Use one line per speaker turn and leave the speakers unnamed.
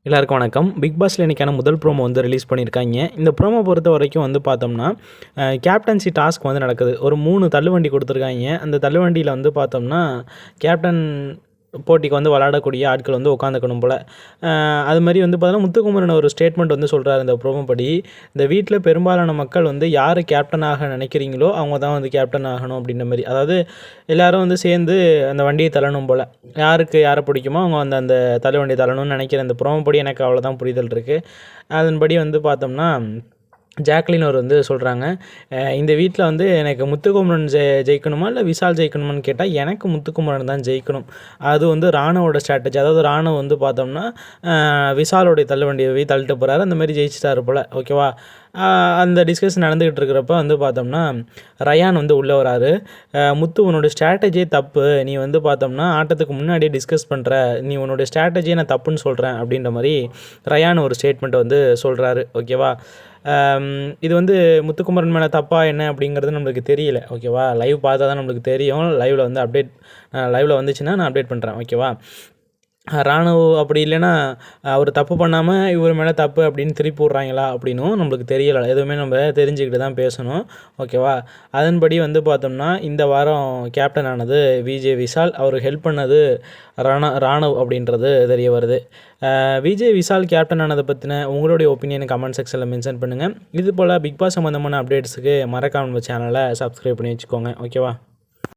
எல்லாருக்கும் வணக்கம். பிக் பாஸ்ல இன்னைக்கான முதல் ப்ரோமோ வந்து ரிலீஸ் பண்ணியிருக்காங்க. இந்த ப்ரோமோ பொறுத்த வரைக்கும் வந்து பார்த்தோம்னா, கேப்டன்சி டாஸ்க் வந்து நடக்குது. ஒரு 3 தள்ளுவண்டி குடுத்துருக்காய்ங்க. அந்த தள்ளுவண்டியில வந்து பார்த்தோம்னா, கேப்டன் போட்டிக்கு வந்து விளையாடக்கூடிய ஆட்கள் வந்து உட்காந்துக்கணும் போல. அது மாரி வந்து பார்த்தோன்னா, முத்துக்குமரன் ஒரு ஸ்டேட்மெண்ட் வந்து சொல்றாரு இந்த ப்ரோமோ படி. இந்த வீட்ல பெரும்பாலான மக்கள் வந்து யாரு கேப்டனாக நினைக்கிறீங்களோ, அவங்க தான் வந்து கேப்டன் ஆகணும் அப்படின்ற மாரி. அதாவது எல்லாரும் வந்து சேர்ந்து அந்த வண்டிய தள்ளணும் போல. யாருக்கு யார பிடிக்குமோ அவங்க வந்து அந்த தள்ளுவண்டிய தள்ளணும்னு நினைக்கிறேன். இந்த ப்ரோமோ படி எனக்கு அவ்வளோதான் புரிதல் இருக்கு. அதன்படி வந்து பார்த்தோம்னா, ஜாக்லின் அவர் வந்து சொல்கிறாங்க, இந்த வீட்டில் வந்து எனக்கு முத்துக்குமரன் ஜெயிக்கணுமா இல்லை விஷால் ஜெயிக்கணுமான்னு கேட்டால் எனக்கு முத்துக்குமரன் தான் ஜெயிக்கணும். அது வந்து ராணுவோட ஸ்ட்ராட்டஜி. அதாவது ராணுவ வந்து பார்த்தோம்னா விஷாலோடைய தள்ளுவண்டியை போய் தள்ளிட்டு போகிறாரு. அந்த மாதிரி ஜெயிச்சிட்டாரு போல். ஓகேவா. அந்த டிஸ்கஷன் நடந்துக்கிட்டு இருக்கிறப்ப வந்து பார்த்தோம்னா ரயான் வந்து உள்ளே வராரு. முத்து உன்னோட ஸ்ட்ராட்டஜியே தப்பு. நீ வந்து பார்த்தோம்னா ஆட்டத்துக்கு முன்னாடியே டிஸ்கஸ் பண்ணுற. நீ உன்னோடைய ஸ்ட்ராட்டஜியை நான் தப்புன்னு சொல்கிறேன் அப்படின்ற மாதிரி ரயான் ஒரு ஸ்டேட்மெண்ட் வந்து சொல்கிறாரு. ஓகேவா. இது வந்து முத்துக்குமரன் மேலே தப்பா என்ன அப்படிங்கிறது நம்மளுக்கு தெரியல. ஓகேவா. லைவ் பார்த்தா தான் நம்மளுக்கு தெரியும். லைவில் வந்து லைவில் வந்துச்சுன்னா நான் அப்டேட் பண்ணுறேன். ஓகேவா. ராணுவ அப்படி இல்லைன்னா அவர் தப்பு பண்ணாமல் இவர் மேலே தப்பு அப்படின்னு திருப்பி விட்றாங்களா அப்படின்னும் நம்மளுக்கு தெரியலை. எதுவுமே நம்ம தெரிஞ்சுக்கிட்டு தான் பேசணும். ஓகேவா. அதன்படி வந்து பார்த்தோம்னா இந்த வாரம் கேப்டன் ஆனது விஜே விஷால். அவர் ஹெல்ப் பண்ணது ராணுவ் அப்படின்றது தெரிய வருது. விஜய் விஷால் கேப்டன் ஆனதை பற்றின உங்களுடைய ஒப்பீனியன் கமெண்ட் செக்ஷனில் மென்ஷன் பண்ணுங்கள். இது போல் பிக் பாஸ் சம்மந்தமான அப்டேட்ஸுக்கு மறக்காம நம்ம சேனலை சப்ஸ்கிரைப் பண்ணி வச்சுக்கோங்க. ஓகேவா.